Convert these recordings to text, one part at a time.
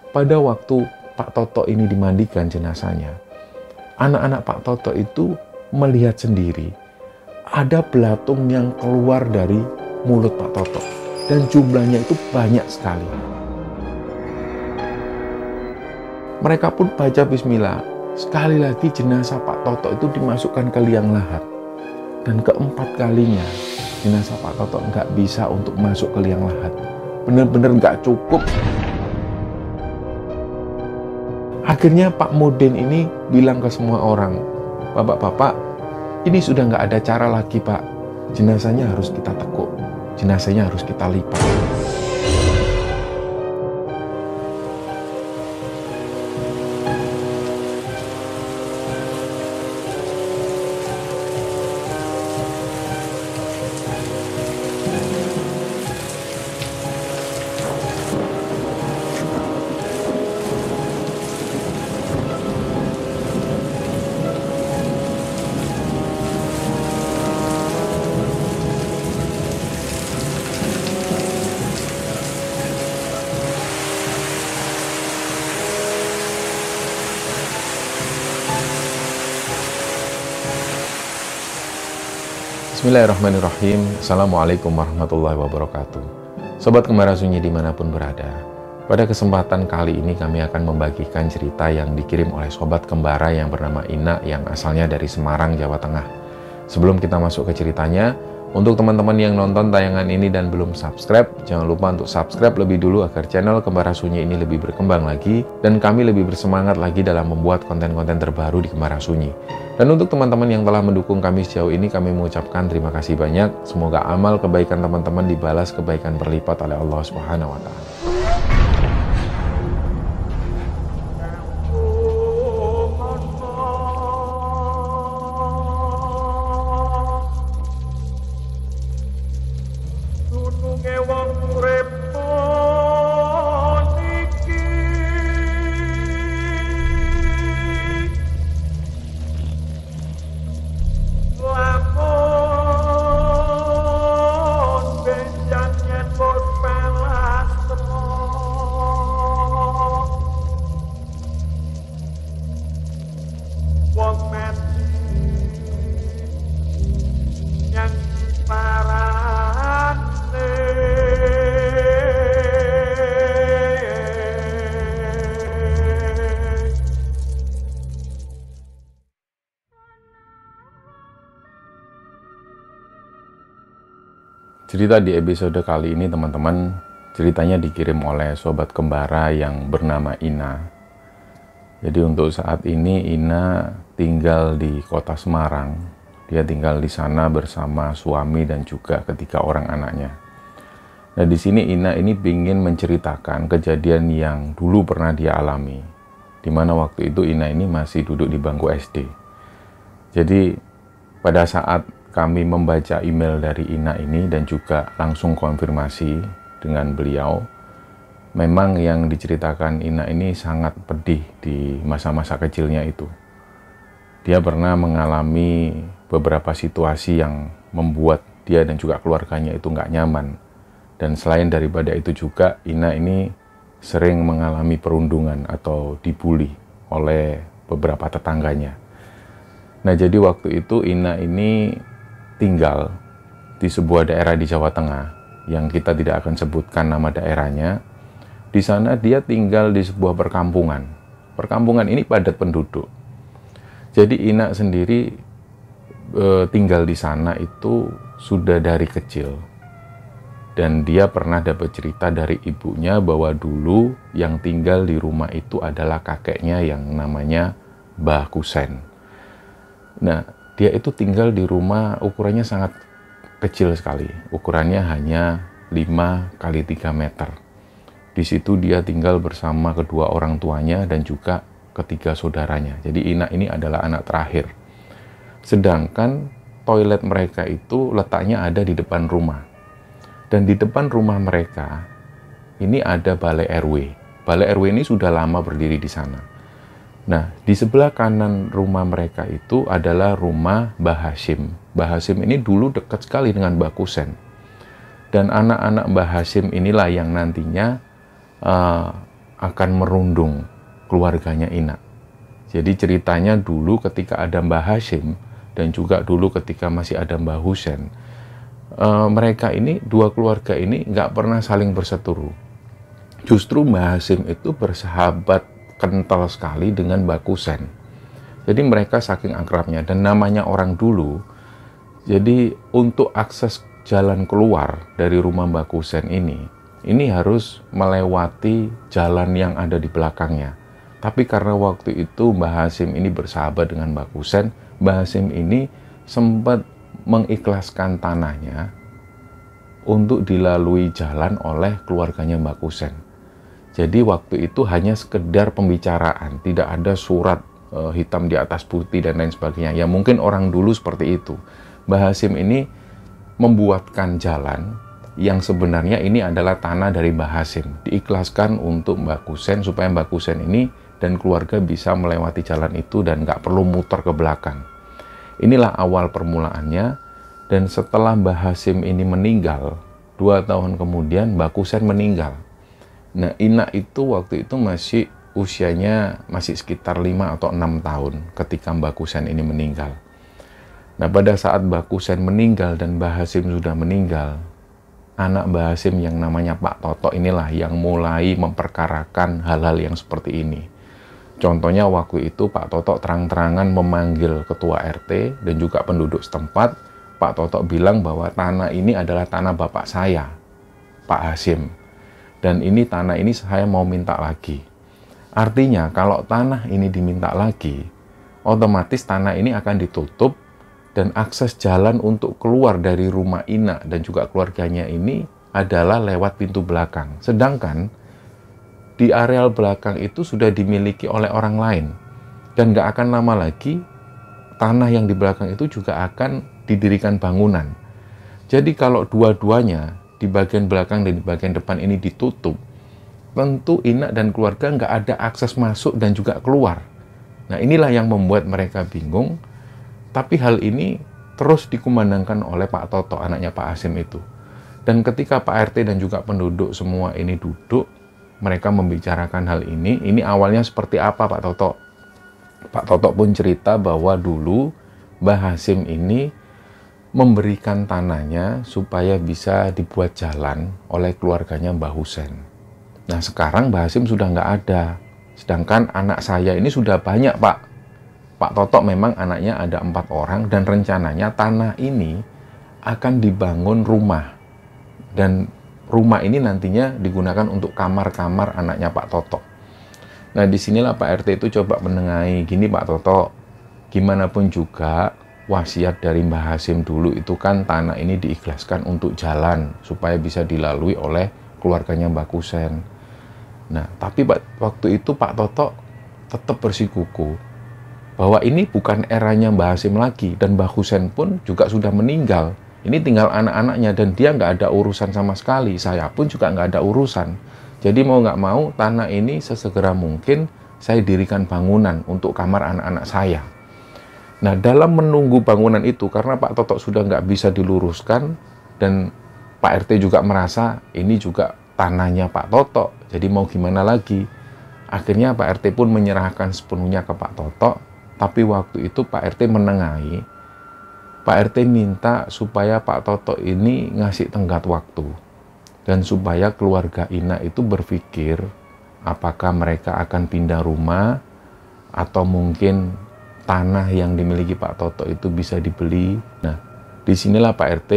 pada waktu Pak Toto ini dimandikan jenazahnya, anak-anak Pak Toto itu melihat sendiri ada belatung yang keluar dari mulut Pak Toto. Dan jumlahnya itu banyak sekali. Mereka pun baca bismillah. Sekali lagi jenazah Pak Toto itu dimasukkan ke liang lahat. Dan keempat kalinya jenazah Pak Toto nggak bisa untuk masuk ke liang lahat. Benar-benar nggak cukup. Akhirnya Pak Mudin ini bilang ke semua orang, "Bapak-bapak, ini sudah nggak ada cara lagi, Pak. Jenazahnya harus kita tekuk. Jenazahnya harus kita lipat." Bismillahirrahmanirrahim. Assalamualaikum warahmatullahi wabarakatuh. Sobat Kembara Sunyi dimanapun berada, pada kesempatan kali ini kami akan membagikan cerita yang dikirim oleh Sobat Kembara yang bernama Ina yang asalnya dari Semarang, Jawa Tengah. Sebelum kita masuk ke ceritanya, untuk teman-teman yang nonton tayangan ini dan belum subscribe, jangan lupa untuk subscribe lebih dulu agar channel Kembara Sunyi ini lebih berkembang lagi dan kami lebih bersemangat lagi dalam membuat konten-konten terbaru di Kembara Sunyi. Dan untuk teman-teman yang telah mendukung kami sejauh ini, kami mengucapkan terima kasih banyak. Semoga amal kebaikan teman-teman dibalas kebaikan berlipat oleh Allah Subhanahu wa Ta'ala. Cerita di episode kali ini teman-teman, ceritanya dikirim oleh Sobat Kembara yang bernama Ina. Jadi untuk saat ini Ina tinggal di kota Semarang. Dia tinggal di sana bersama suami dan juga ketiga orang anaknya. Nah di sini Ina ini ingin menceritakan kejadian yang dulu pernah dia alami. Dimana waktu itu Ina ini masih duduk di bangku SD. Jadi pada saat kami membaca email dari Ina ini dan juga langsung konfirmasi dengan beliau, memang yang diceritakan Ina ini sangat pedih di masa-masa kecilnya itu. Dia pernah mengalami beberapa situasi yang membuat dia dan juga keluarganya itu nggak nyaman. Dan selain daripada itu juga, Ina ini sering mengalami perundungan atau dibully oleh beberapa tetangganya. Nah jadi waktu itu Ina ini tinggal di sebuah daerah di Jawa Tengah yang kita tidak akan sebutkan nama daerahnya. Di sana dia tinggal di sebuah perkampungan. Perkampungan ini padat penduduk. Jadi Ina sendiri tinggal di sana itu sudah dari kecil. Dan dia pernah dapat cerita dari ibunya bahwa dulu yang tinggal di rumah itu adalah kakeknya yang namanya Mbah Kusen. Nah, dia itu tinggal di rumah ukurannya sangat kecil sekali. Ukurannya hanya 5 kali 3 meter. Di situ dia tinggal bersama kedua orang tuanya dan juga ketiga saudaranya. Jadi Ina ini adalah anak terakhir. Sedangkan toilet mereka itu letaknya ada di depan rumah. Dan di depan rumah mereka ini ada balai RW. Balai RW ini sudah lama berdiri di sana. Nah, di sebelah kanan rumah mereka itu adalah rumah Mbah Hashim. Mbah Hashim ini dulu dekat sekali dengan Mbah Kusen. Dan anak-anak Mbah Hashim inilah yang nantinya akan merundung keluarganya Ina. Jadi ceritanya dulu ketika ada Mbah Hashim dan juga dulu ketika masih ada Mbah Husen, mereka ini, dua keluarga ini nggak pernah saling berseteru. Justru Mbah Hashim itu bersahabat kental sekali dengan Mbah Kusen. Jadi mereka saking akrabnya, dan namanya orang dulu, jadi untuk akses jalan keluar dari rumah Mbah Kusen ini harus melewati jalan yang ada di belakangnya. Tapi karena waktu itu Mbah Hashim ini bersahabat dengan Mbah Kusen, Mbah Hashim ini sempat mengikhlaskan tanahnya untuk dilalui jalan oleh keluarganya Mbah Kusen. Jadi waktu itu hanya sekedar pembicaraan, tidak ada surat hitam di atas putih dan lain sebagainya. Ya mungkin orang dulu seperti itu. Mbah Hashim ini membuatkan jalan yang sebenarnya ini adalah tanah dari Mbah Hashim, diikhlaskan untuk Mbah Kusen supaya Mbah Kusen ini dan keluarga bisa melewati jalan itu dan nggak perlu muter ke belakang. Inilah awal permulaannya, dan setelah Mbah Hashim ini meninggal, 2 tahun kemudian Mbah Kusen meninggal. Nah, Ina itu waktu itu masih usianya masih sekitar 5 atau 6 tahun ketika Mbah Kusen ini meninggal. Nah, pada saat Mbah Kusen meninggal dan Mbah Hashim sudah meninggal, anak Mbah Hashim yang namanya Pak Toto inilah yang mulai memperkarakan hal-hal yang seperti ini. Contohnya waktu itu Pak Toto terang-terangan memanggil ketua RT dan juga penduduk setempat. Pak Toto bilang bahwa tanah ini adalah tanah bapak saya, Pak Hashim. Dan ini tanah ini saya mau minta lagi. Artinya kalau tanah ini diminta lagi, otomatis tanah ini akan ditutup dan akses jalan untuk keluar dari rumah Ina dan juga keluarganya ini adalah lewat pintu belakang. Sedangkan di areal belakang itu sudah dimiliki oleh orang lain. Dan nggak akan lama lagi, tanah yang di belakang itu juga akan didirikan bangunan. Jadi kalau dua-duanya, di bagian belakang dan di bagian depan ini ditutup, tentu Ina dan keluarga nggak ada akses masuk dan juga keluar. Nah, inilah yang membuat mereka bingung. Tapi hal ini terus dikumandangkan oleh Pak Toto, anaknya Pak Hashim itu. Dan ketika Pak RT dan juga penduduk semua ini duduk, mereka membicarakan hal ini awalnya seperti apa Pak Toto? Pak Toto pun cerita bahwa dulu Mbah Hashim ini memberikan tanahnya supaya bisa dibuat jalan oleh keluarganya Mbah Husen. Nah, sekarang Mbah Hashim sudah nggak ada. Sedangkan anak saya ini sudah banyak, Pak. Pak Toto memang anaknya ada 4 orang dan rencananya tanah ini akan dibangun rumah. Dan rumah ini nantinya digunakan untuk kamar-kamar anaknya Pak Toto. Nah, disinilah Pak RT itu coba menengahi, gini Pak Toto, gimana pun juga wasiat dari Mbah Hashim dulu itu kan tanah ini diikhlaskan untuk jalan supaya bisa dilalui oleh keluarganya Mbah Kusen. Nah, tapi waktu itu Pak Toto tetap bersikuku bahwa ini bukan eranya Mbah Hashim lagi, dan Mbah Kusen pun juga sudah meninggal. Ini tinggal anak-anaknya dan dia nggak ada urusan sama sekali. Saya pun juga nggak ada urusan. Jadi mau nggak mau tanah ini sesegera mungkin saya dirikan bangunan untuk kamar anak-anak saya. Nah, dalam menunggu bangunan itu, karena Pak Toto sudah nggak bisa diluruskan dan Pak RT juga merasa ini juga tanahnya Pak Toto, jadi mau gimana lagi. Akhirnya Pak RT pun menyerahkan sepenuhnya ke Pak Toto, tapi waktu itu Pak RT menengahi. Pak RT minta supaya Pak Toto ini ngasih tenggat waktu dan supaya keluarga Ina itu berpikir apakah mereka akan pindah rumah atau mungkin tanah yang dimiliki Pak Toto itu bisa dibeli. Nah, disinilah Pak RT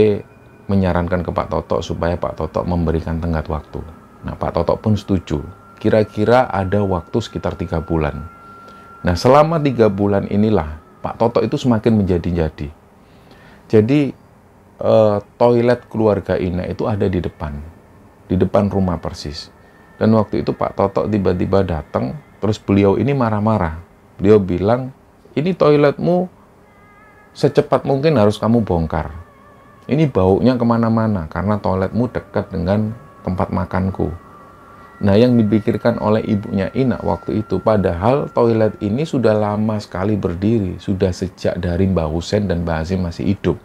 menyarankan ke Pak Toto supaya Pak Toto memberikan tenggat waktu. Nah, Pak Toto pun setuju. Kira-kira ada waktu sekitar 3 bulan. Nah, selama 3 bulan inilah Pak Toto itu semakin menjadi-jadi. Jadi toilet keluarga Ina itu ada di depan rumah persis. Dan waktu itu Pak Toto tiba-tiba datang, terus beliau ini marah-marah. Beliau bilang, ini toiletmu secepat mungkin harus kamu bongkar. Ini baunya kemana-mana karena toiletmu dekat dengan tempat makanku. Nah, yang dipikirkan oleh ibunya Ina waktu itu, padahal toilet ini sudah lama sekali berdiri, sudah sejak dari Mbah Husen dan Mbah Hashim masih hidup.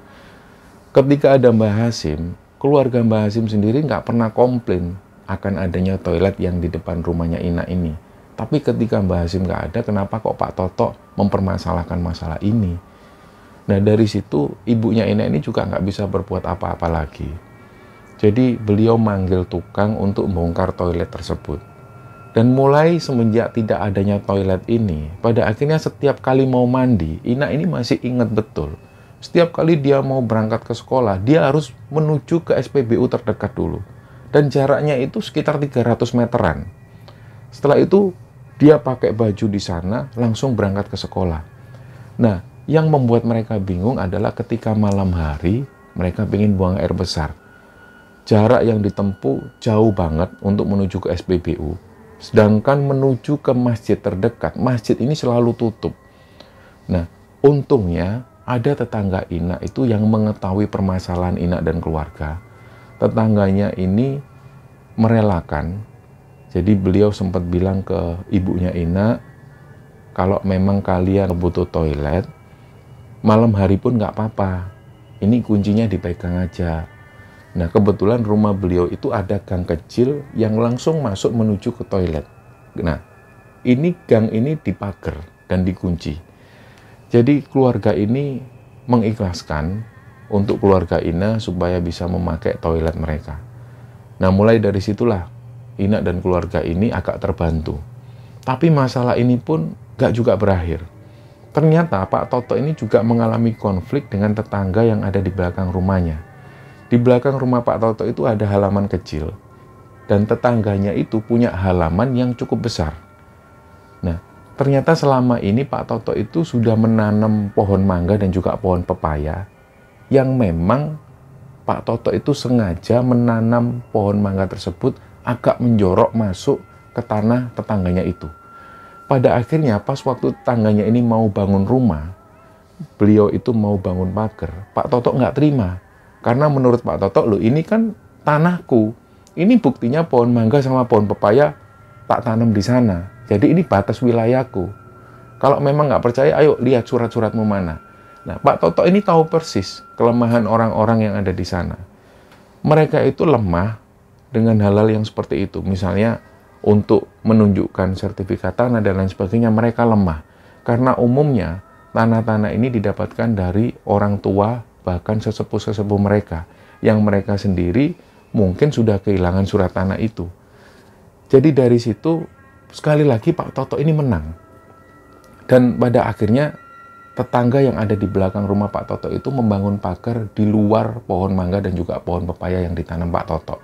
Ketika ada Mbah Hashim, keluarga Mbah Hashim sendiri nggak pernah komplain akan adanya toilet yang di depan rumahnya Ina ini. Tapi ketika Mbah Hasim nggak ada, kenapa kok Pak Toto mempermasalahkan masalah ini? Nah dari situ ibunya Ina ini juga nggak bisa berbuat apa-apa lagi. Jadi beliau manggil tukang untuk membongkar toilet tersebut. Dan mulai semenjak tidak adanya toilet ini, pada akhirnya setiap kali mau mandi, Ina ini masih ingat betul. Setiap kali dia mau berangkat ke sekolah, dia harus menuju ke SPBU terdekat dulu. Dan jaraknya itu sekitar 300 meteran. Setelah itu, dia pakai baju di sana, langsung berangkat ke sekolah. Nah, yang membuat mereka bingung adalah ketika malam hari, mereka ingin buang air besar. Jarak yang ditempuh jauh banget untuk menuju ke SPBU. Sedangkan menuju ke masjid terdekat, masjid ini selalu tutup. Nah, untungnya ada tetangga Ina itu yang mengetahui permasalahan Ina dan keluarga. Tetangganya ini merelakan. Jadi beliau sempat bilang ke ibunya Ina, kalau memang kalian butuh toilet, malam hari pun nggak apa-apa. Ini kuncinya dipegang aja. Nah, kebetulan rumah beliau itu ada gang kecil yang langsung masuk menuju ke toilet. Nah, ini gang ini dipagar dan dikunci. Jadi keluarga ini mengikhlaskan untuk keluarga Ina supaya bisa memakai toilet mereka. Nah, mulai dari situlah Ina dan keluarga ini agak terbantu. Tapi masalah ini pun gak juga berakhir. Ternyata Pak Toto ini juga mengalami konflik dengan tetangga yang ada di belakang rumahnya. Di belakang rumah Pak Toto itu ada halaman kecil. Dan tetangganya itu punya halaman yang cukup besar. Nah, ternyata selama ini Pak Toto itu sudah menanam pohon mangga dan juga pohon pepaya. Yang memang Pak Toto itu sengaja menanam pohon mangga tersebut agak menjorok masuk ke tanah tetangganya itu. Pada akhirnya pas waktu tetangganya ini mau bangun rumah, beliau itu mau bangun pagar, Pak Toto nggak terima. Karena menurut Pak Toto, loh ini kan tanahku. Ini buktinya pohon mangga sama pohon pepaya tak tanam di sana. Jadi ini batas wilayahku. Kalau memang nggak percaya, ayo lihat surat-suratmu mana. Nah, Pak Toto ini tahu persis kelemahan orang-orang yang ada di sana. Mereka itu lemah dengan hal-hal yang seperti itu. Misalnya untuk menunjukkan sertifikat tanah dan lain sebagainya, mereka lemah. Karena umumnya tanah-tanah ini didapatkan dari orang tua, bahkan sesepuh-sesepuh mereka, yang mereka sendiri mungkin sudah kehilangan surat tanah itu. Jadi dari situ, sekali lagi Pak Toto ini menang. Dan pada akhirnya, tetangga yang ada di belakang rumah Pak Toto itu membangun pagar di luar pohon mangga dan juga pohon pepaya yang ditanam Pak Toto.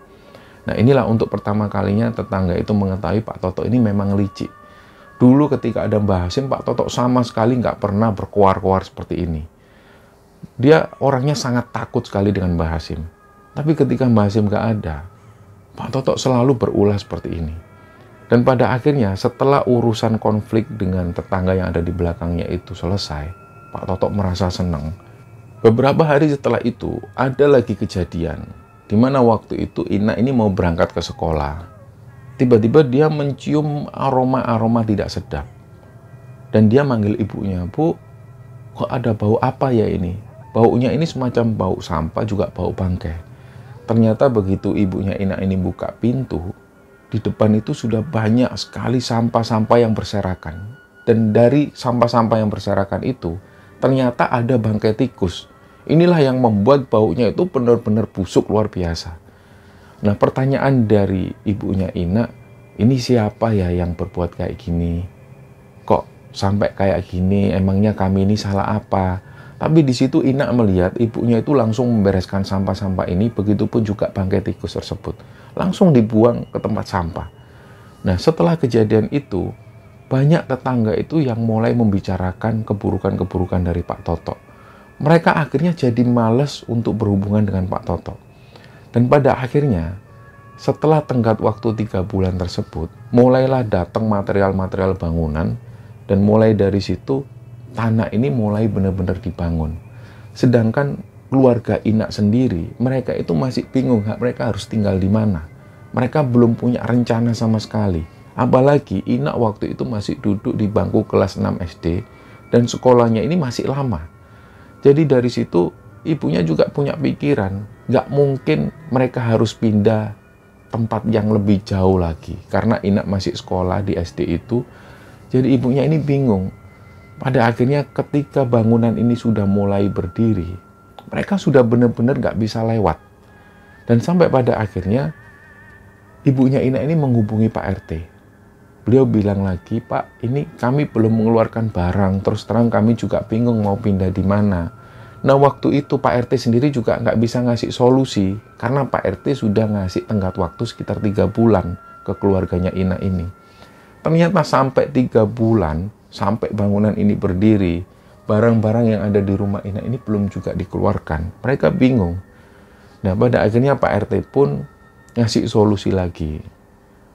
Nah inilah untuk pertama kalinya tetangga itu mengetahui Pak Toto ini memang licik. Dulu ketika ada Mbah Hasim, Pak Toto sama sekali nggak pernah berkoar-koar seperti ini. Dia orangnya sangat takut sekali dengan Mbah Hasim. Tapi ketika Mbah Hasim nggak ada, Pak Toto selalu berulah seperti ini. Dan pada akhirnya setelah urusan konflik dengan tetangga yang ada di belakangnya itu selesai, Pak Toto merasa senang. Beberapa hari setelah itu ada lagi kejadian di mana waktu itu Ina ini mau berangkat ke sekolah. Tiba-tiba dia mencium aroma-aroma tidak sedap. Dan dia manggil ibunya, "Bu, kok ada bau apa ya ini?" Baunya ini semacam bau sampah, juga bau bangkai. Ternyata begitu ibunya Ina ini buka pintu, di depan itu sudah banyak sekali sampah-sampah yang berserakan. Dan dari sampah-sampah yang berserakan itu, ternyata ada bangkai tikus. Inilah yang membuat baunya itu benar-benar busuk luar biasa. Nah, pertanyaan dari ibunya Ina, ini siapa ya yang berbuat kayak gini? Kok sampai kayak gini? Emangnya kami ini salah apa? Tapi di situ Ina melihat ibunya itu langsung membereskan sampah-sampah ini, begitupun juga bangkai tikus tersebut. Langsung dibuang ke tempat sampah. Nah, setelah kejadian itu, banyak tetangga itu yang mulai membicarakan keburukan-keburukan dari Pak Toto. Mereka akhirnya jadi malas untuk berhubungan dengan Pak Toto. Dan pada akhirnya, setelah tenggat waktu 3 bulan tersebut, mulailah datang material-material bangunan, dan mulai dari situ, tanah ini mulai benar-benar dibangun. Sedangkan keluarga Ina sendiri, mereka itu masih bingung, mereka harus tinggal di mana. Mereka belum punya rencana sama sekali. Apalagi Ina waktu itu masih duduk di bangku kelas 6 SD, dan sekolahnya ini masih lama. Jadi dari situ, ibunya juga punya pikiran, nggak mungkin mereka harus pindah tempat yang lebih jauh lagi. Karena Ina masih sekolah di SD itu, jadi ibunya ini bingung. Pada akhirnya ketika bangunan ini sudah mulai berdiri, mereka sudah benar-benar nggak bisa lewat. Dan sampai pada akhirnya, ibunya Ina ini menghubungi Pak RT. Beliau bilang lagi, Pak, ini kami belum mengeluarkan barang, terus terang kami juga bingung mau pindah di mana. Nah, waktu itu Pak RT sendiri juga nggak bisa ngasih solusi, karena Pak RT sudah ngasih tenggat waktu sekitar 3 bulan ke keluarganya Ina ini. Ternyata sampai 3 bulan, sampai bangunan ini berdiri, barang-barang yang ada di rumah Ina ini belum juga dikeluarkan. Mereka bingung. Nah, pada akhirnya Pak RT pun ngasih solusi lagi.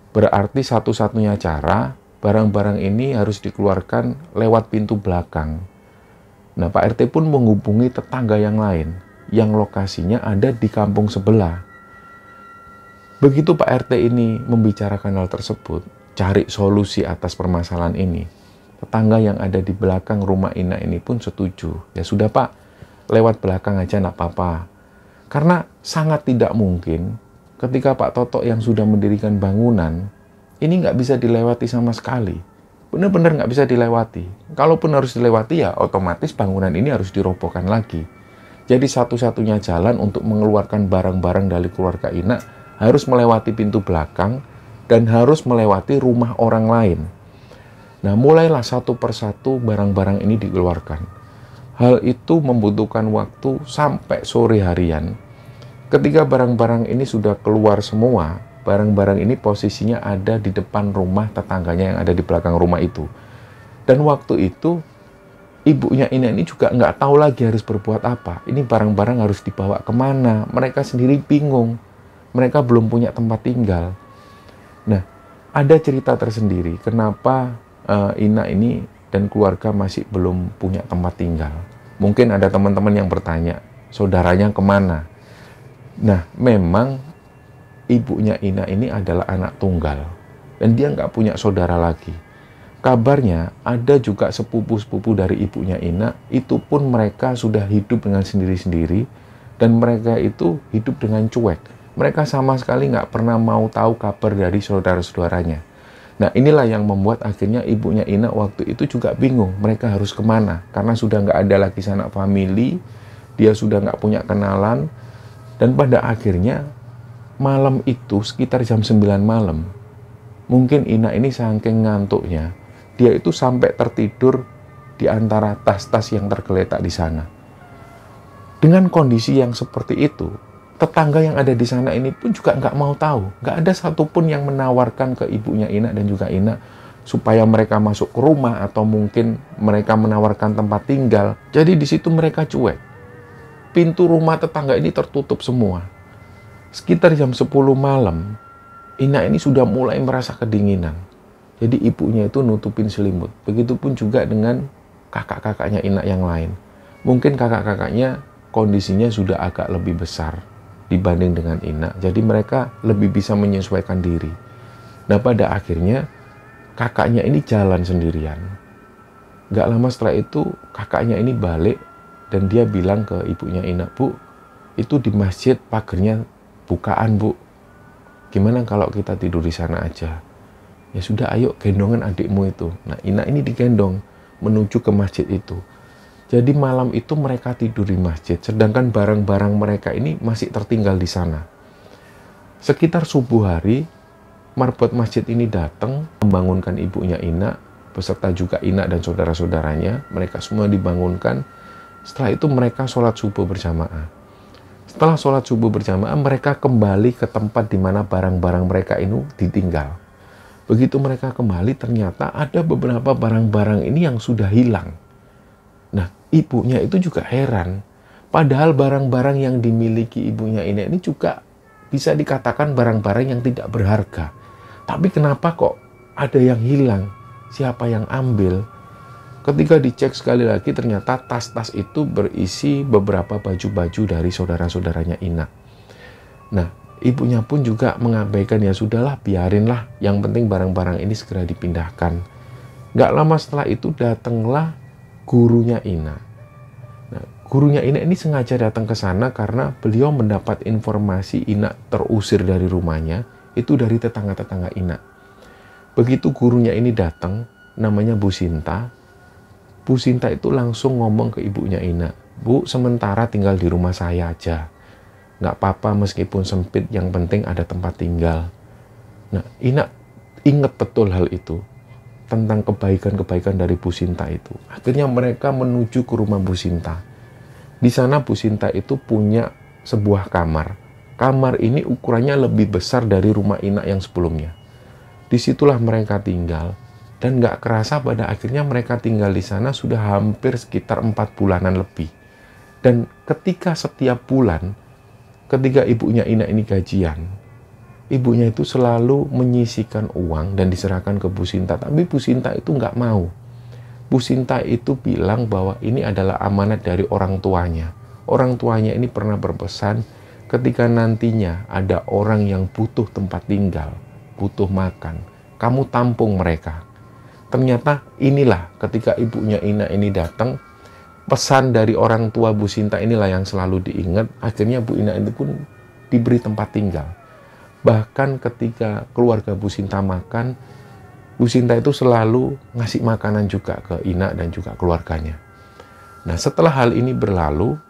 Berarti satu-satunya cara, barang-barang ini harus dikeluarkan lewat pintu belakang. Nah, Pak RT pun menghubungi tetangga yang lain, yang lokasinya ada di kampung sebelah. Begitu Pak RT ini membicarakan hal tersebut, cari solusi atas permasalahan ini, tetangga yang ada di belakang rumah Ina ini pun setuju. Ya sudah Pak, lewat belakang aja nggak apa-apa. Karena sangat tidak mungkin ketika Pak Toto yang sudah mendirikan bangunan, ini nggak bisa dilewati sama sekali. Benar-benar nggak bisa dilewati. Kalaupun harus dilewati ya otomatis bangunan ini harus dirobohkan lagi. Jadi satu-satunya jalan untuk mengeluarkan barang-barang dari keluarga Ina harus melewati pintu belakang dan harus melewati rumah orang lain. Nah, mulailah satu persatu barang-barang ini dikeluarkan. Hal itu membutuhkan waktu sampai sore harian. Ketika barang-barang ini sudah keluar semua, barang-barang ini posisinya ada di depan rumah tetangganya yang ada di belakang rumah itu. Dan waktu itu, ibunya ini juga nggak tahu lagi harus berbuat apa. Ini barang-barang harus dibawa kemana. Mereka sendiri bingung. Mereka belum punya tempat tinggal. Nah, ada cerita tersendiri kenapa Ina ini dan keluarga masih belum punya tempat tinggal. Mungkin ada teman-teman yang bertanya, saudaranya kemana? Nah, memang ibunya Ina ini adalah anak tunggal. Dan dia nggak punya saudara lagi. Kabarnya ada juga sepupu-sepupu dari ibunya Ina, itu pun mereka sudah hidup dengan sendiri-sendiri. Dan mereka itu hidup dengan cuek. Mereka sama sekali nggak pernah mau tahu kabar dari saudara-saudaranya. Nah, inilah yang membuat akhirnya ibunya Ina waktu itu juga bingung. Mereka harus kemana? Karena sudah nggak ada lagi sanak famili, dia sudah nggak punya kenalan. Dan pada akhirnya, malam itu sekitar jam 9 malam, mungkin Ina ini saking ngantuknya, dia itu sampai tertidur di antara tas-tas yang tergeletak di sana. Dengan kondisi yang seperti itu, tetangga yang ada di sana ini pun juga nggak mau tahu. Nggak ada satupun yang menawarkan ke ibunya Ina dan juga Ina supaya mereka masuk ke rumah atau mungkin mereka menawarkan tempat tinggal. Jadi di situ mereka cuek. Pintu rumah tetangga ini tertutup semua. Sekitar jam 10 malam, Ina ini sudah mulai merasa kedinginan. Jadi ibunya itu nutupin selimut. Begitupun juga dengan kakak-kakaknya Ina yang lain. Mungkin kakak-kakaknya kondisinya sudah agak lebih besar dibanding dengan Ina. Jadi mereka lebih bisa menyesuaikan diri. Nah, pada akhirnya kakaknya ini jalan sendirian. Gak lama setelah itu kakaknya ini balik dan dia bilang ke ibunya Ina, Bu, itu di masjid pagernya bukaan, Bu. Gimana kalau kita tidur di sana aja? Ya sudah, ayo gendongan adikmu itu. Nah, Ina ini digendong menuju ke masjid itu. Jadi malam itu mereka tidur di masjid, sedangkan barang-barang mereka ini masih tertinggal di sana. Sekitar subuh hari, marbot masjid ini datang membangunkan ibunya Ina, beserta juga Ina dan saudara-saudaranya. Mereka semua dibangunkan. Setelah itu mereka sholat subuh berjamaah. Setelah sholat subuh berjamaah, mereka kembali ke tempat di mana barang-barang mereka ini ditinggal. Begitu mereka kembali, ternyata ada beberapa barang-barang ini yang sudah hilang. Nah, ibunya itu juga heran. Padahal barang-barang yang dimiliki ibunya ini juga bisa dikatakan barang-barang yang tidak berharga. Tapi kenapa kok ada yang hilang? Siapa yang ambil? Ketika dicek sekali lagi, ternyata tas-tas itu berisi beberapa baju-baju dari saudara-saudaranya Ina. Nah, ibunya pun juga mengabaikan, ya sudahlah, biarinlah. Yang penting barang-barang ini segera dipindahkan. Nggak lama setelah itu datanglah gurunya Ina. Nah, gurunya Ina ini sengaja datang ke sana karena beliau mendapat informasi Ina terusir dari rumahnya itu dari tetangga-tetangga Ina. Begitu gurunya ini datang, namanya Bu Sinta itu langsung ngomong ke ibunya Ina, "Bu, sementara tinggal di rumah saya aja. Nggak apa-apa meskipun sempit, yang penting ada tempat tinggal." Nah, Ina ingat betul hal itu, tentang kebaikan-kebaikan dari Bu Sinta itu. Akhirnya mereka menuju ke rumah Bu Sinta. Di sana Bu Sinta itu punya sebuah kamar. Kamar ini ukurannya lebih besar dari rumah Ina yang sebelumnya. Disitulah mereka tinggal, dan nggak kerasa pada akhirnya mereka tinggal di sana sudah hampir sekitar 4 bulanan lebih. Dan ketika setiap bulan, ketika ibunya Ina ini gajian, ibunya itu selalu menyisihkan uang dan diserahkan ke Bu Sinta. Tapi Bu Sinta itu nggak mau. Bu Sinta itu bilang bahwa ini adalah amanat dari orang tuanya. Orang tuanya ini pernah berpesan, ketika nantinya ada orang yang butuh tempat tinggal, butuh makan, kamu tampung mereka. Ternyata inilah ketika ibunya Ina ini datang, pesan dari orang tua Bu Sinta inilah yang selalu diingat. Akhirnya Bu Ina itu pun diberi tempat tinggal. Bahkan ketika keluarga Bu Sinta makan, Bu Sinta itu selalu ngasih makanan juga ke Ina dan juga keluarganya. Nah, setelah hal ini berlalu,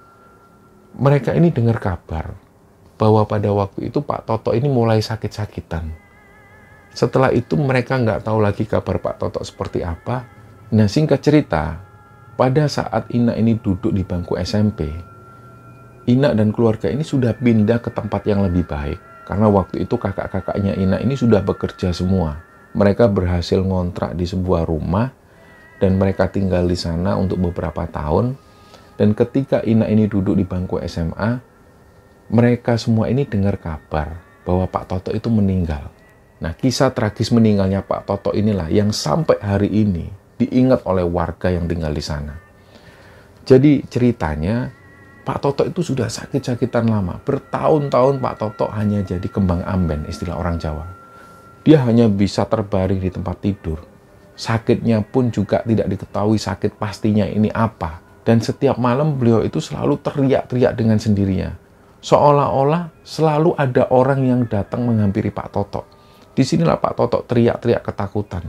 mereka ini dengar kabar bahwa pada waktu itu Pak Toto ini mulai sakit-sakitan. Setelah itu mereka nggak tahu lagi kabar Pak Toto seperti apa. Nah, singkat cerita, pada saat Ina ini duduk di bangku SMP, Ina dan keluarga ini sudah pindah ke tempat yang lebih baik. Karena waktu itu kakak-kakaknya Ina ini sudah bekerja semua. Mereka berhasil ngontrak di sebuah rumah, dan mereka tinggal di sana untuk beberapa tahun. Dan ketika Ina ini duduk di bangku SMA, mereka semua ini dengar kabar bahwa Pak Toto itu meninggal. Nah, kisah tragis meninggalnya Pak Toto inilah yang sampai hari ini diingat oleh warga yang tinggal di sana. Jadi ceritanya, Pak Toto itu sudah sakit-sakitan lama. Bertahun-tahun Pak Toto hanya jadi kembang amben, istilah orang Jawa. Dia hanya bisa terbaring di tempat tidur. Sakitnya pun juga tidak diketahui sakit pastinya ini apa. Dan setiap malam beliau itu selalu teriak-teriak dengan sendirinya. Seolah-olah selalu ada orang yang datang menghampiri Pak Toto. Disinilah Pak Toto teriak-teriak ketakutan.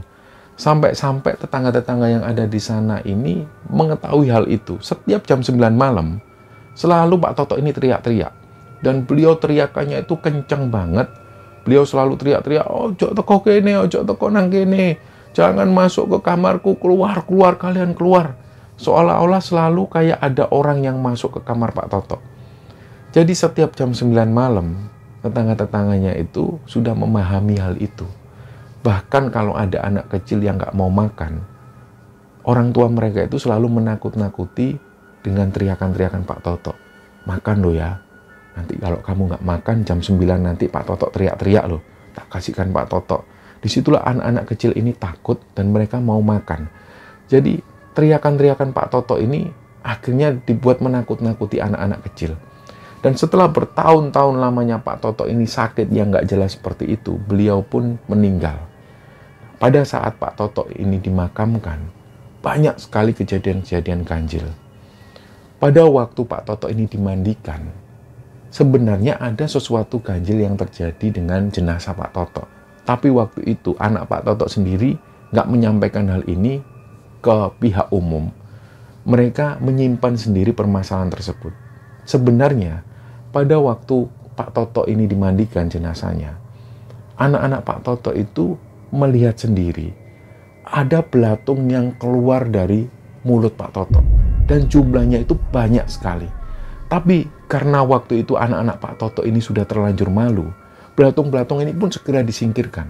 Sampai-sampai tetangga-tetangga yang ada di sana ini mengetahui hal itu. Setiap jam 9 malam, selalu Pak Toto ini teriak-teriak. Dan beliau teriakannya itu kencang banget. Beliau selalu teriak-teriak, "Ojo teko kene, ojo teko nang kene. Jangan masuk ke kamarku, keluar, kalian keluar." Seolah-olah selalu kayak ada orang yang masuk ke kamar Pak Toto. Jadi setiap jam 9 malam, tetangga-tetangganya itu sudah memahami hal itu. Bahkan kalau ada anak kecil yang nggak mau makan, orang tua mereka itu selalu menakut-nakuti dengan teriakan-teriakan Pak Toto. "Makan lo ya, nanti kalau kamu nggak makan jam 9 nanti Pak Toto teriak-teriak loh, tak kasihkan Pak Toto." Disitulah anak-anak kecil ini takut dan mereka mau makan. Jadi teriakan-teriakan Pak Toto ini akhirnya dibuat menakut-nakuti anak-anak kecil. Dan setelah bertahun-tahun lamanya Pak Toto ini sakit yang nggak jelas seperti itu, beliau pun meninggal. Pada saat Pak Toto ini dimakamkan, banyak sekali kejadian-kejadian ganjil. Pada waktu Pak Toto ini dimandikan, sebenarnya ada sesuatu ganjil yang terjadi dengan jenazah Pak Toto. Tapi waktu itu anak Pak Toto sendiri nggak menyampaikan hal ini ke pihak umum. Mereka menyimpan sendiri permasalahan tersebut. Sebenarnya, pada waktu Pak Toto ini dimandikan jenazahnya, anak-anak Pak Toto itu melihat sendiri ada belatung yang keluar dari mulut Pak Toto. Dan jumlahnya itu banyak sekali. Tapi karena waktu itu anak-anak Pak Toto ini sudah terlanjur malu, belatung-belatung ini pun segera disingkirkan.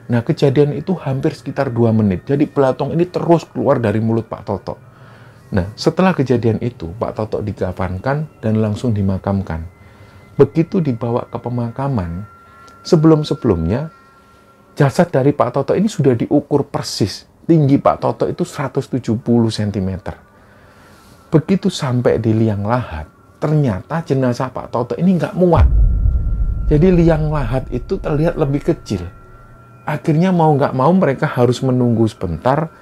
Nah, kejadian itu hampir sekitar 2 menit. Jadi belatung ini terus keluar dari mulut Pak Toto. Nah, setelah kejadian itu, Pak Toto digafankan dan langsung dimakamkan. Begitu dibawa ke pemakaman, sebelum-sebelumnya, jasad dari Pak Toto ini sudah diukur persis. Tinggi Pak Toto itu 170 cm. Begitu sampai di liang lahat, ternyata jenazah Pak Toto ini nggak muat. Jadi liang lahat itu terlihat lebih kecil. Akhirnya mau nggak mau mereka harus menunggu sebentar.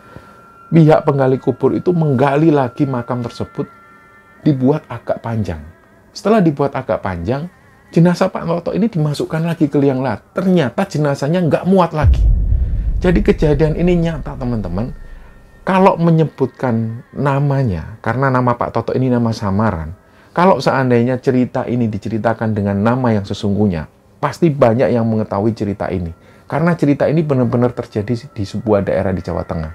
Pihak penggali kubur itu menggali lagi makam tersebut, dibuat agak panjang. Setelah dibuat agak panjang, jenazah Pak Toto ini dimasukkan lagi ke liang lahat. Ternyata jenazahnya nggak muat lagi. Jadi kejadian ini nyata teman-teman. Kalau menyebutkan namanya, karena nama Pak Toto ini nama samaran, kalau seandainya cerita ini diceritakan dengan nama yang sesungguhnya, pasti banyak yang mengetahui cerita ini. Karena cerita ini benar-benar terjadi di sebuah daerah di Jawa Tengah.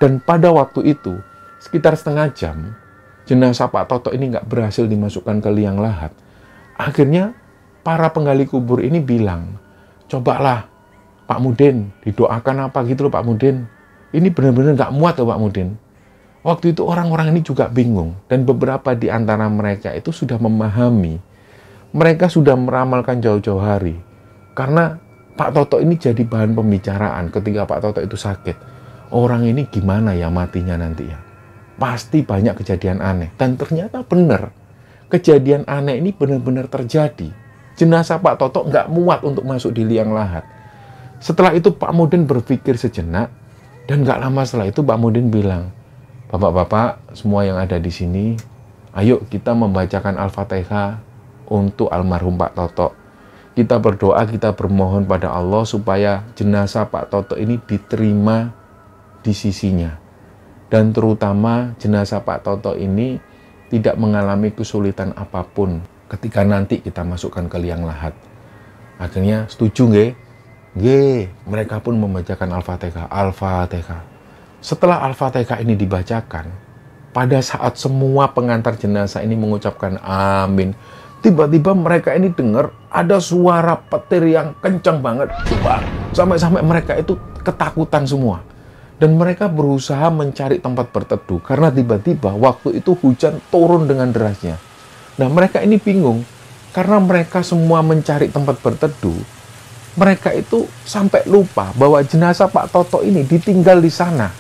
Dan pada waktu itu, sekitar setengah jam, jenazah Pak Toto ini nggak berhasil dimasukkan ke liang lahat. Akhirnya, para penggali kubur ini bilang, cobalah Pak Mudin, didoakan apa gitu loh Pak Mudin. Ini benar-benar nggak muat loh Pak Mudin. Waktu itu orang-orang ini juga bingung. Dan beberapa di antara mereka itu sudah memahami. Mereka sudah meramalkan jauh-jauh hari. Karena Pak Toto ini jadi bahan pembicaraan ketika Pak Toto itu sakit. Orang ini gimana ya matinya nanti ya? Pasti banyak kejadian aneh. Dan ternyata benar. Kejadian aneh ini benar-benar terjadi. Jenazah Pak Toto nggak muat untuk masuk di liang lahat. Setelah itu Pak Mudin berpikir sejenak. Dan nggak lama setelah itu Pak Mudin bilang, Bapak-bapak semua yang ada di sini, ayo kita membacakan Al-Fatihah untuk almarhum Pak Toto. Kita berdoa, kita bermohon pada Allah supaya jenazah Pak Toto ini diterima di sisinya. Dan terutama jenazah Pak Toto ini tidak mengalami kesulitan apapun ketika nanti kita masukkan ke liang lahat. Akhirnya setuju nggih? Nggih, mereka pun membacakan Al-Fatihah. Al-Fatihah. Setelah Al-Fatihah ini dibacakan, pada saat semua pengantar jenazah ini mengucapkan amin, tiba-tiba mereka ini dengar ada suara petir yang kencang banget. Sampai-sampai mereka itu ketakutan semua. Dan mereka berusaha mencari tempat berteduh karena tiba-tiba waktu itu hujan turun dengan derasnya. Nah, mereka ini bingung karena mereka semua mencari tempat berteduh. Mereka itu sampai lupa bahwa jenazah Pak Toto ini ditinggal di sana.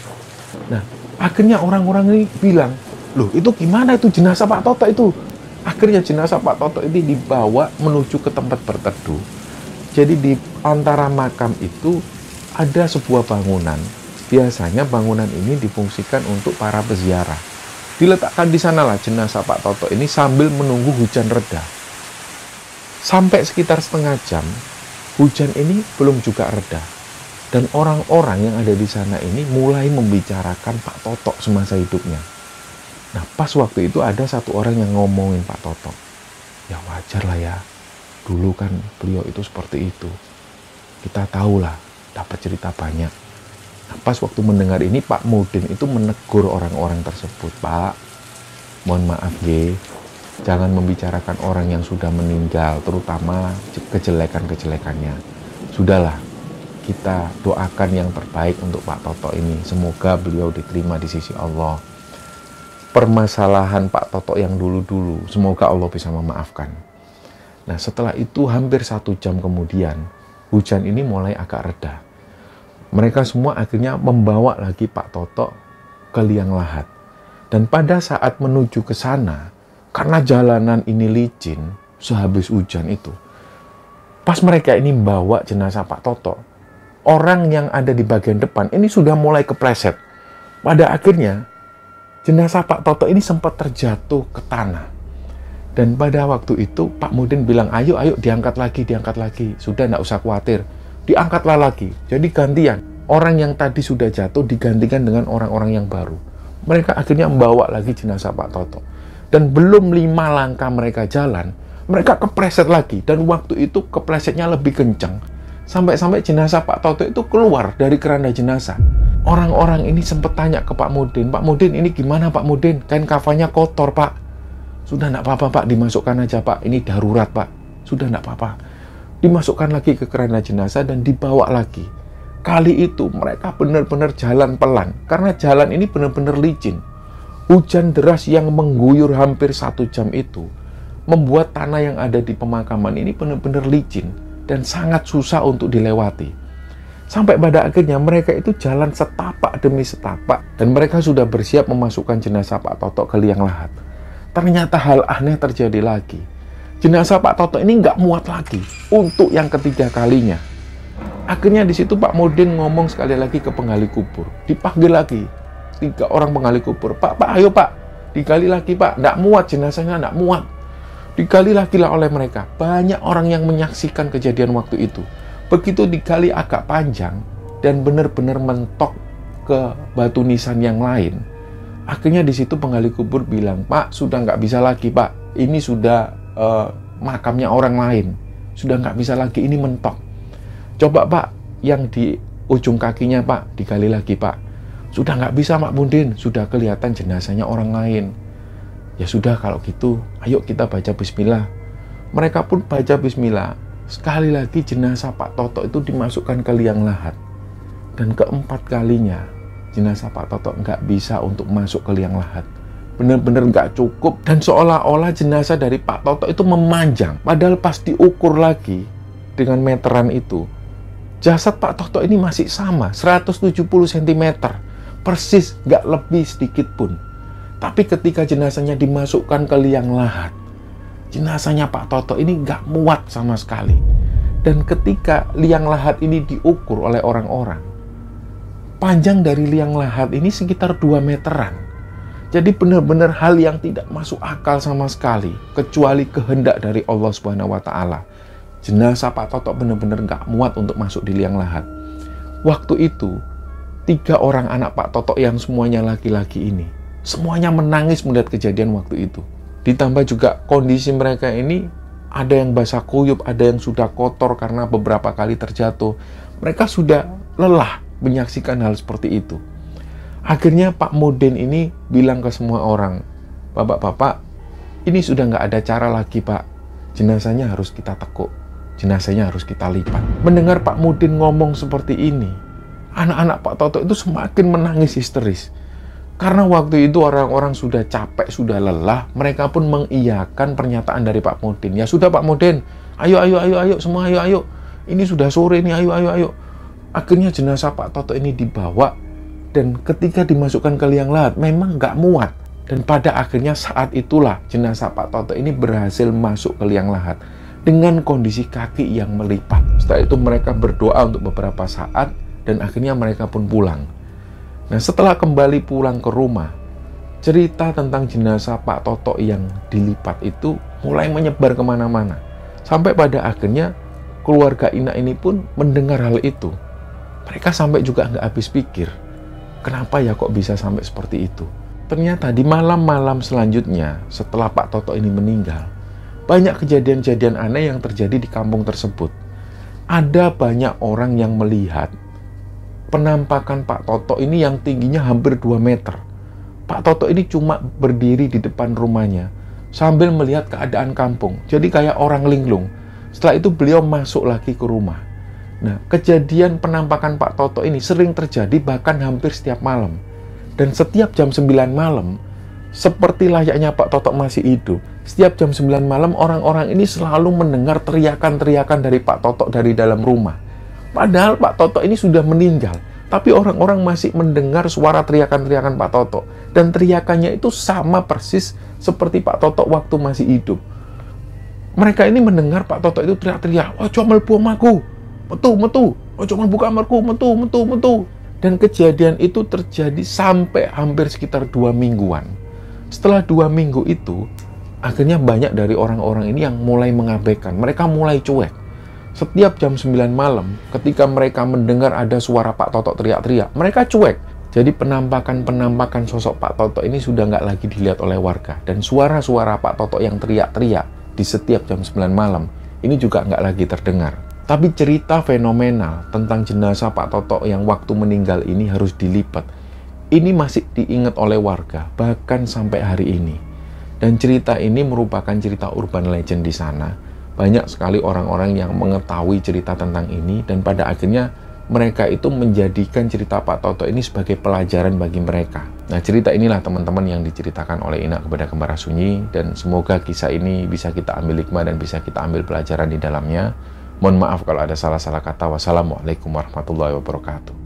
Nah, akhirnya orang-orang ini bilang, loh itu gimana itu jenazah Pak Toto itu? Akhirnya jenazah Pak Toto ini dibawa menuju ke tempat berteduh. Jadi di antara makam itu ada sebuah bangunan. Biasanya bangunan ini difungsikan untuk para peziarah. Diletakkan di sanalah jenazah Pak Toto ini sambil menunggu hujan reda. Sampai sekitar setengah jam, hujan ini belum juga reda. Dan orang-orang yang ada di sana ini mulai membicarakan Pak Toto semasa hidupnya. Nah, pas waktu itu ada satu orang yang ngomongin Pak Toto. Ya wajar lah ya, dulu kan beliau itu seperti itu. Kita tahulah, dapat cerita banyak. Nah, pas waktu mendengar ini, Pak Mudin itu menegur orang-orang tersebut. Pak, mohon maaf ya, jangan membicarakan orang yang sudah meninggal, terutama kejelekan-kejelekannya. Sudahlah, kita doakan yang terbaik untuk Pak Toto ini. Semoga beliau diterima di sisi Allah. Permasalahan Pak Toto yang dulu-dulu, semoga Allah bisa memaafkan. Nah, setelah itu hampir 1 jam kemudian, hujan ini mulai agak reda. Mereka semua akhirnya membawa lagi Pak Toto ke liang lahat. Dan pada saat menuju ke sana, karena jalanan ini licin, sehabis hujan itu, pas mereka ini membawa jenazah Pak Toto, orang yang ada di bagian depan ini sudah mulai kepleset. Pada akhirnya, jenazah Pak Toto ini sempat terjatuh ke tanah. Dan pada waktu itu, Pak Mudin bilang, ayo diangkat lagi. Sudah, nggak usah khawatir. Diangkatlah lagi. Jadi gantian. Orang yang tadi sudah jatuh digantikan dengan orang-orang yang baru. Mereka akhirnya membawa lagi jenazah Pak Toto. Dan belum 5 langkah mereka jalan, mereka kepleset lagi. Dan waktu itu keplesetnya lebih kencang. Sampai-sampai jenazah Pak Toto itu keluar dari keranda jenazah. Orang-orang ini sempat tanya ke Pak Mudin, Pak Mudin ini gimana Pak Mudin? Kain kafannya kotor Pak. Sudah enggak apa-apa Pak, dimasukkan aja Pak. Ini darurat Pak. Sudah enggak apa-apa. Dimasukkan lagi ke keranda jenazah dan dibawa lagi. Kali itu mereka benar-benar jalan pelan. Karena jalan ini benar-benar licin. Hujan deras yang mengguyur hampir 1 jam itu membuat tanah yang ada di pemakaman ini benar-benar licin dan sangat susah untuk dilewati. Sampai pada akhirnya mereka itu jalan setapak demi setapak dan mereka sudah bersiap memasukkan jenazah Pak Toto ke liang lahat. Ternyata hal aneh terjadi lagi. Jenazah Pak Toto ini nggak muat lagi untuk yang ketiga kalinya. Akhirnya di situ Pak Mudin ngomong sekali lagi ke penggali kubur. Dipanggil lagi 3 orang penggali kubur. Pak, ayo Pak, digali lagi Pak. Nggak muat jenazahnya, nggak muat. Digali lagi lah oleh mereka. Banyak orang yang menyaksikan kejadian waktu itu. Begitu digali agak panjang dan benar-benar mentok ke batu nisan yang lain. Akhirnya di situ penggali kubur bilang, "Pak, sudah nggak bisa lagi, Pak. Ini sudah makamnya orang lain. Sudah nggak bisa lagi, ini mentok. Coba, Pak, yang di ujung kakinya, Pak, digali lagi, Pak." "Sudah nggak bisa, Pak Mudin. Sudah kelihatan jenazahnya orang lain." "Ya sudah, kalau gitu, ayo kita baca bismillah." Mereka pun baca bismillah. Sekali lagi jenazah Pak Toto itu dimasukkan ke liang lahat. Dan keempat kalinya, jenazah Pak Toto nggak bisa untuk masuk ke liang lahat. Benar-benar nggak cukup. Dan seolah-olah jenazah dari Pak Toto itu memanjang. Padahal pas diukur lagi dengan meteran itu, jasad Pak Toto ini masih sama, 170 cm. Persis, nggak lebih sedikit pun. Tapi ketika jenazahnya dimasukkan ke liang lahat, jenazahnya Pak Toto ini nggak muat sama sekali. Dan ketika liang lahat ini diukur oleh orang-orang, panjang dari liang lahat ini sekitar 2 meteran. Jadi benar-benar hal yang tidak masuk akal sama sekali, kecuali kehendak dari Allah Subhanahu wa Ta'ala. Jenazah Pak Toto benar-benar nggak muat untuk masuk di liang lahat. Waktu itu, 3 orang anak Pak Toto yang semuanya laki-laki ini, semuanya menangis melihat kejadian waktu itu. Ditambah juga kondisi mereka ini, ada yang basah kuyup, ada yang sudah kotor karena beberapa kali terjatuh. Mereka sudah lelah menyaksikan hal seperti itu. Akhirnya Pak Mudin ini bilang ke semua orang, "Bapak-bapak, ini sudah nggak ada cara lagi, Pak. Jenazahnya harus kita tekuk, jenazahnya harus kita lipat." Mendengar Pak Mudin ngomong seperti ini, anak-anak Pak Toto itu semakin menangis histeris. Karena waktu itu orang-orang sudah capek, sudah lelah, mereka pun mengiyakan pernyataan dari Pak Mudin. "Ya sudah Pak Mudin, ayo semua ayo. Ini sudah sore nih, ayo. Akhirnya jenazah Pak Toto ini dibawa, dan ketika dimasukkan ke liang lahat memang nggak muat. Dan pada akhirnya saat itulah jenazah Pak Toto ini berhasil masuk ke liang lahat dengan kondisi kaki yang melipat. Setelah itu mereka berdoa untuk beberapa saat, dan akhirnya mereka pun pulang. Nah, setelah kembali pulang ke rumah, cerita tentang jenazah Pak Toto yang dilipat itu mulai menyebar kemana-mana. Sampai pada akhirnya keluarga Ina ini pun mendengar hal itu. Mereka sampai juga nggak habis pikir, kenapa ya kok bisa sampai seperti itu. Ternyata di malam-malam selanjutnya setelah Pak Toto ini meninggal, banyak kejadian-kejadian aneh yang terjadi di kampung tersebut. Ada banyak orang yang melihat penampakan Pak Toto ini yang tingginya hampir 2 meter. Pak Toto ini cuma berdiri di depan rumahnya sambil melihat keadaan kampung. Jadi kayak orang linglung. Setelah itu beliau masuk lagi ke rumah. Nah, kejadian penampakan Pak Toto ini sering terjadi bahkan hampir setiap malam. Dan setiap jam 9 malam, seperti layaknya Pak Toto masih hidup, setiap jam 9 malam orang-orang ini selalu mendengar teriakan-teriakan dari Pak Toto dari dalam rumah. Padahal Pak Toto ini sudah meninggal, tapi orang-orang masih mendengar suara teriakan-teriakan Pak Toto. Dan teriakannya itu sama persis seperti Pak Toto waktu masih hidup. Mereka ini mendengar Pak Toto itu teriak-teriak, "Ojo mlebu omahku, metu. Ojo mlebu kamarku, metu." Dan kejadian itu terjadi sampai hampir sekitar 2 mingguan. Setelah 2 minggu itu, akhirnya banyak dari orang-orang ini yang mulai mengabaikan. Mereka mulai cuek. Setiap jam 9 malam, ketika mereka mendengar ada suara Pak Toto teriak-teriak, mereka cuek. Jadi penampakan sosok Pak Toto ini sudah nggak lagi dilihat oleh warga. Dan suara-suara Pak Toto yang teriak-teriak di setiap jam 9 malam, ini juga nggak lagi terdengar. Tapi cerita fenomenal tentang jenazah Pak Toto yang waktu meninggal ini harus dilipat, ini masih diingat oleh warga, bahkan sampai hari ini. Dan cerita ini merupakan cerita urban legend di sana. Banyak sekali orang-orang yang mengetahui cerita tentang ini, dan pada akhirnya mereka itu menjadikan cerita Pak Toto ini sebagai pelajaran bagi mereka. Nah, cerita inilah teman-teman yang diceritakan oleh Ina kepada Kembara Sunyi, dan semoga kisah ini bisa kita ambil hikmah dan bisa kita ambil pelajaran di dalamnya. Mohon maaf kalau ada salah-salah kata. Wassalamualaikum warahmatullahi wabarakatuh.